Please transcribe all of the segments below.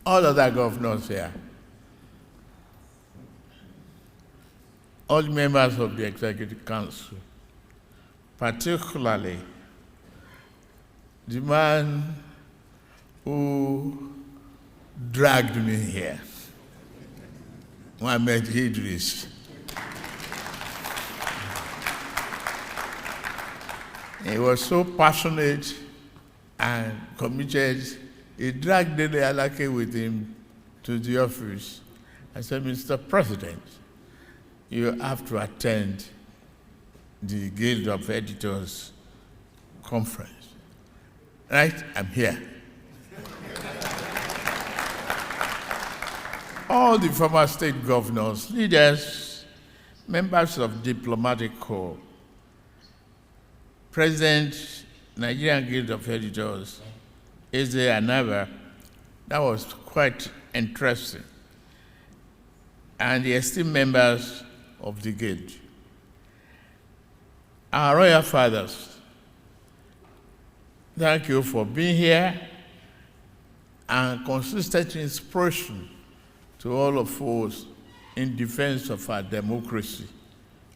all other governors here, all members of the Executive Council, particularly the man who dragged me here, Mohammed Idris. He was so passionate and committed. He dragged Dele Alake with him to the office. I said, Mr. President, you have to attend the Guild of Editors conference. Right? I'm here. All the former state governors, leaders, members of diplomatic corps, President, Nigerian Guild of Editors, Eze Anaba, that was quite interesting. And the esteemed members of the Guild. Our royal fathers, thank you for being here and consistent inspiration to all of us in defense of our democracy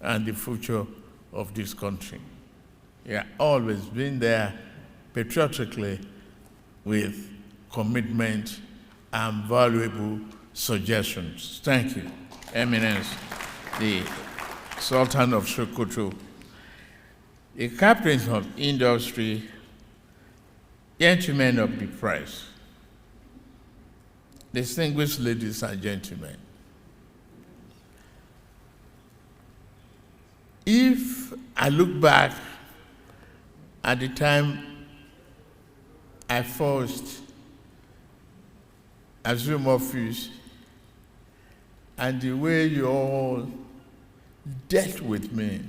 and the future of this country. You have always been there patriotically with commitment and valuable suggestions. Thank you, Eminence, the Sultan of Sokoto, the captains of industry, gentlemen of the press, distinguished ladies and gentlemen. If I look back at the time I first assumed office and the way you all dealt with me,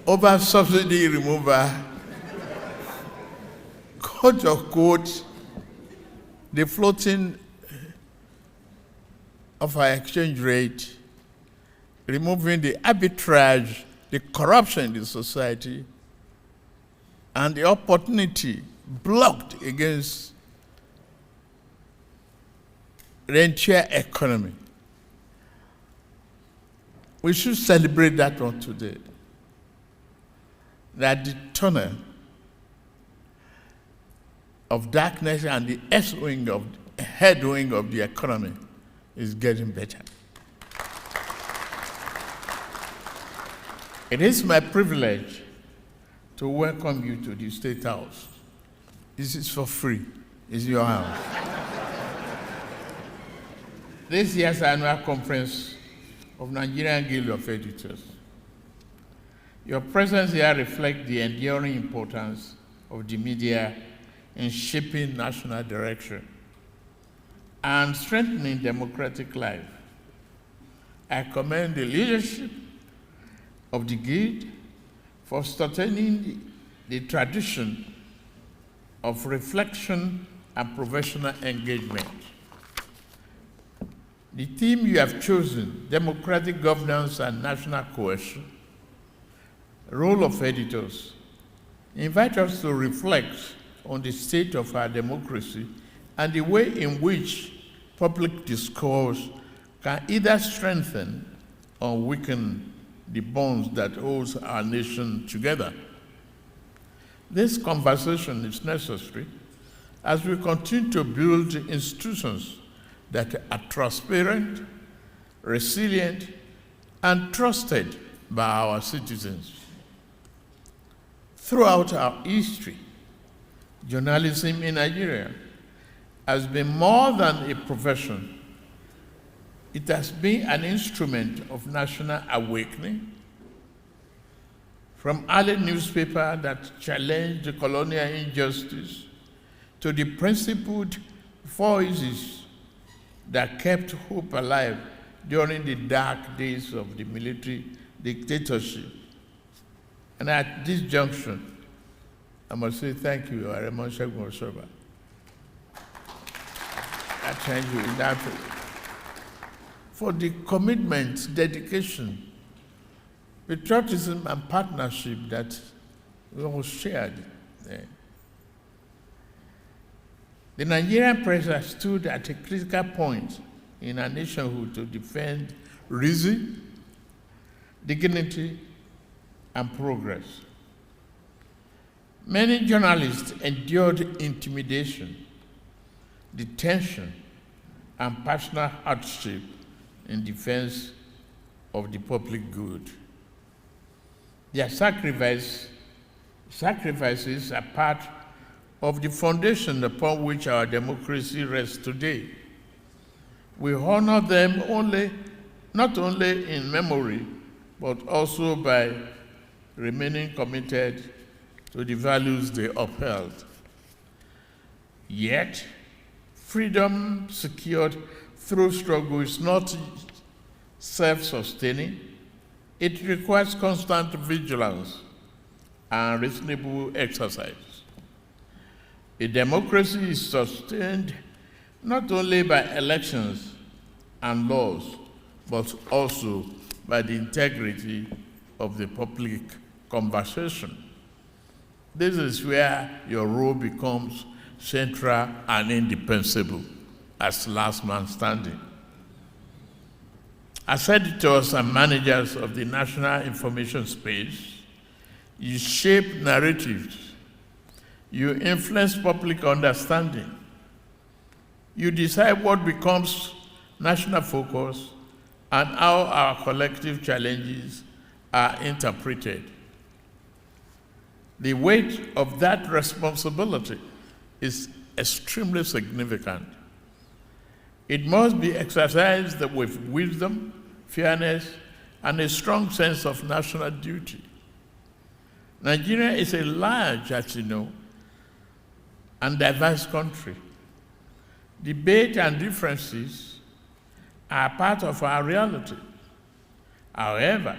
over subsidy removal, quote unquote, the floating of our exchange rate, removing the arbitrage, the corruption in the society, and the opportunity blocked against the entire economy. We should celebrate that one today. That the tunnel of darkness and the head wing of the economy is getting better. It is my privilege to welcome you to the State House. This is for free. It's your house. This year's annual conference of Nigerian Guild of Editors. Your presence here reflects the enduring importance of the media in shaping national direction and strengthening democratic life. I commend the leadership of the Guild for sustaining the tradition of reflection and professional engagement. The theme you have chosen, democratic governance and national cohesion, role of editors, invite us to reflect on the state of our democracy and the way in which public discourse can either strengthen or weaken the bonds that hold our nation together. This conversation is necessary as we continue to build institutions that are transparent, resilient, and trusted by our citizens. Throughout our history, journalism in Nigeria has been more than a profession. It has been an instrument of national awakening. From early newspapers that challenged the colonial injustice to the principled voices that kept hope alive during the dark days of the military dictatorship. And at this junction, I must say thank you, Aremon Segun Osoba. I thank you in that way for the commitment, dedication, patriotism, and partnership that We all shared there. The Nigerian press has stood at a critical point in our nationhood to defend reason, dignity, and progress. Many journalists endured intimidation, detention, and personal hardship in defense of the public good. Their sacrifices are part of the foundation upon which our democracy rests today. We honor them not only in memory, but also by remaining committed to the values they upheld. Yet, freedom secured through struggle is not self-sustaining. It requires constant vigilance and reasonable exercise. A democracy is sustained not only by elections and laws, but also by the integrity of the public conversation. This is where your role becomes central and indispensable as last man standing. As editors and managers of the national information space, you shape narratives, you influence public understanding, you decide what becomes national focus and how our collective challenges are interpreted. The weight of that responsibility is extremely significant. It must be exercised with wisdom, fairness, and a strong sense of national duty. Nigeria is a large, as you know, and diverse country. Debate and differences are part of our reality. However,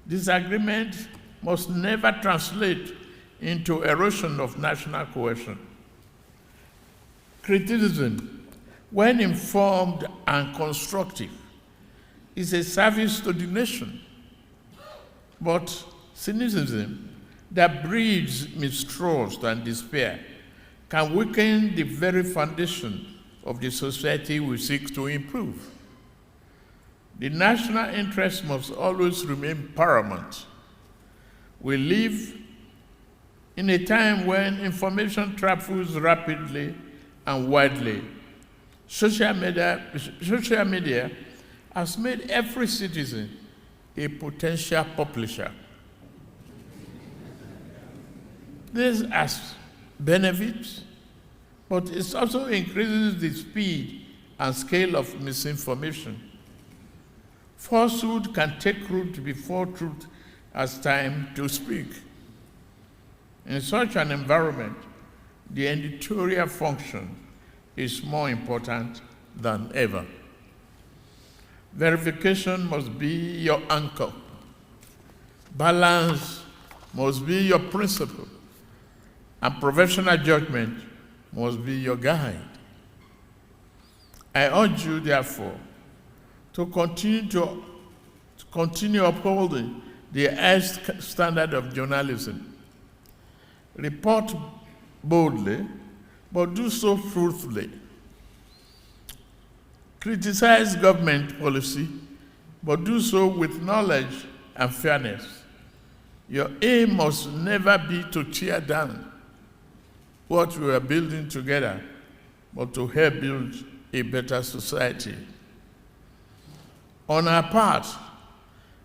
disagreement must never translate into erosion of national cohesion. Criticism, when informed and constructive, is a service to the nation. But cynicism that breeds mistrust and despair can weaken the very foundation of the society we seek to improve. The national interest must always remain paramount. We live in a time when information travels rapidly and widely. Social media has made every citizen a potential publisher. This has benefits, but it also increases the speed and scale of misinformation. Falsehood can take root before truth has time to speak. In such an environment, the editorial function is more important than ever. Verification must be your anchor. Balance must be your principle. And professional judgment must be your guide. I urge you, therefore, to continue upholding the highest standard of journalism. Report boldly, but do so truthfully. Criticize government policy, but do so with knowledge and fairness. Your aim must never be to tear down what we are building together, but to help build a better society. On our part,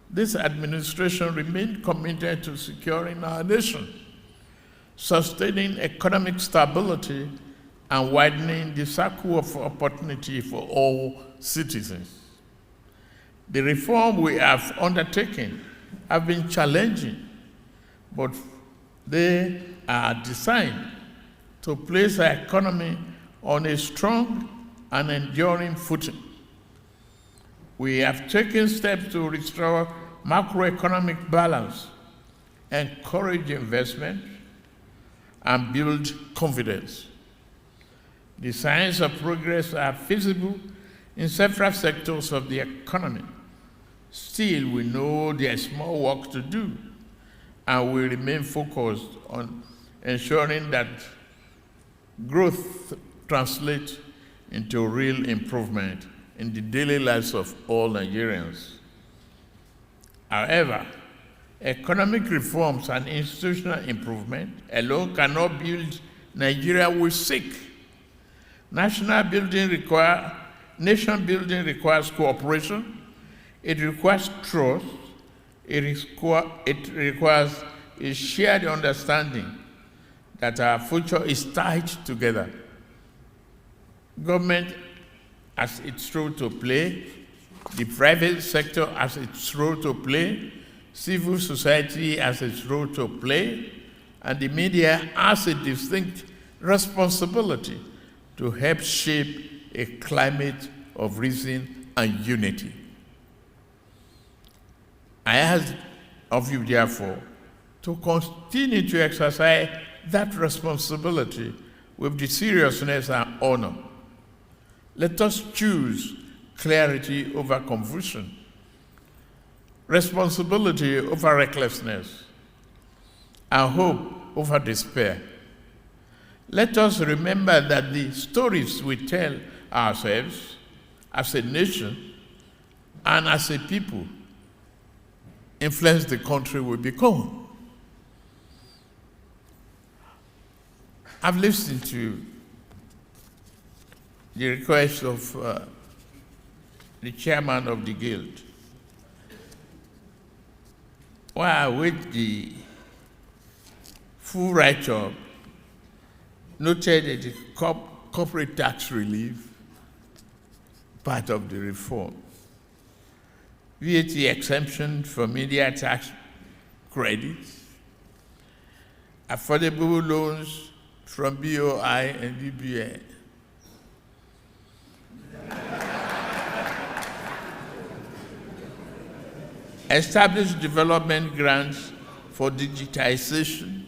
this administration remained committed to securing our nation, sustaining economic stability, and widening the circle of opportunity for all citizens. The reform we have undertaken have been challenging, but they are designed to place our economy on a strong and enduring footing. We have taken steps to restore macroeconomic balance, encourage investment, and build confidence. The signs of progress are visible in several sectors of the economy. Still, we know there is more work to do, and will remain focused on ensuring that growth translates into real improvement in the daily lives of all Nigerians. However, economic reforms and institutional improvement alone cannot build Nigeria we seek. Nation building requires cooperation, it requires trust, it requires a shared understanding that our future is tied together. Government has its role to play, the private sector has its role to play, civil society has its role to play, and the media has a distinct responsibility to help shape a climate of reason and unity. I ask of you, therefore, to continue to exercise that responsibility with the seriousness and honor. Let us choose clarity over confusion, responsibility over recklessness, and hope over despair. Let us remember that the stories we tell ourselves as a nation and as a people influence the country we become. I've listened to the request of the chairman of the guild. While I wait the full write-up, noted that the corporate tax relief, part of the reform, VAT exemption for media tax credits, affordable loans from BOI and BBA. Establish development grants for digitization,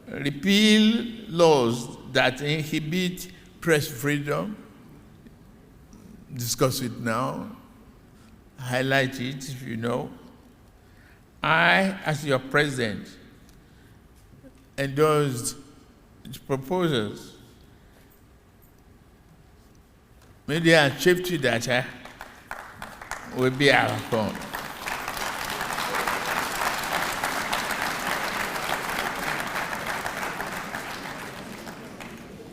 repeal laws that inhibit press freedom, discuss it now, highlight it if you know. I, as your president, endorsed the proposals. Media and safety data will be our phone.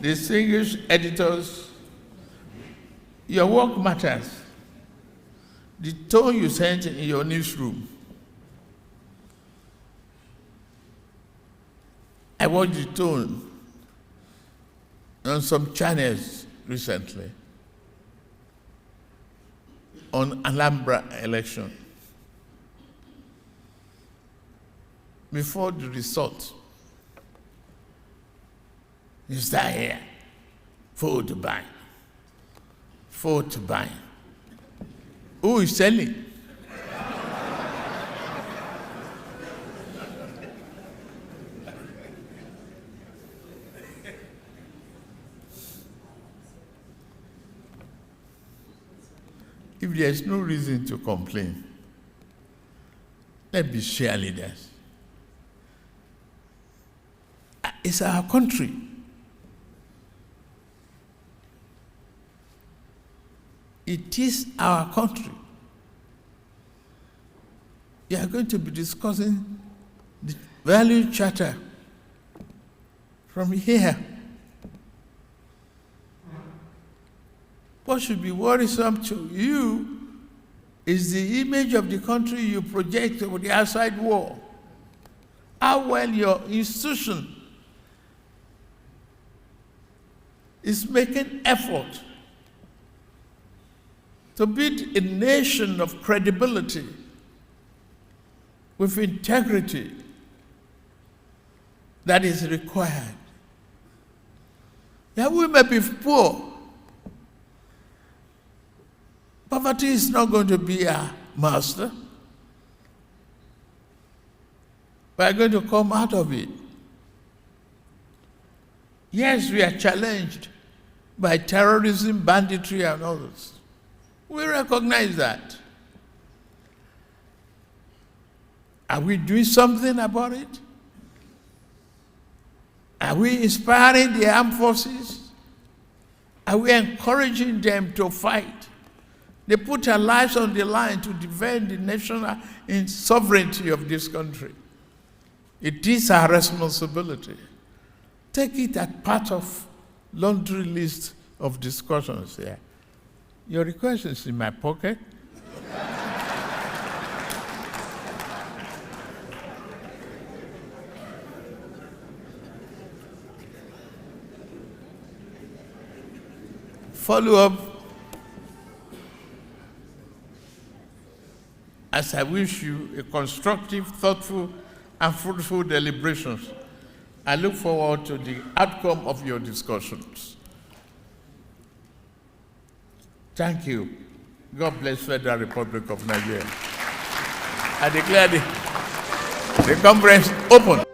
Distinguished editors, your work matters. The tone you sent in your newsroom. I watched the tone on some channels recently on Alhambra election. Before the result, you start here, vote to buy. Vote to buy. Who is selling? If there's no reason to complain, let's be cheerleaders. It's our country. It is our country. We are going to be discussing the value charter from here. What should be worrisome to you is the image of the country you project over the outside world. How well your institution is making effort to build a nation of credibility with integrity that is required. Yeah, we may be poor. Poverty is not going to be our master. We are going to come out of it. Yes, we are challenged by terrorism, banditry, and others. We recognize that. Are we doing something about it? Are we inspiring the armed forces? Are we encouraging them to fight? They put their lives on the line to defend the national sovereignty of this country. It is our responsibility. Take it as part of laundry list of discussions here. Your request is in my pocket. Follow up as I wish you a constructive, thoughtful, and fruitful deliberations. I look forward to the outcome of your discussions. Thank you. God bless Federal Republic of Nigeria. I declare the conference open.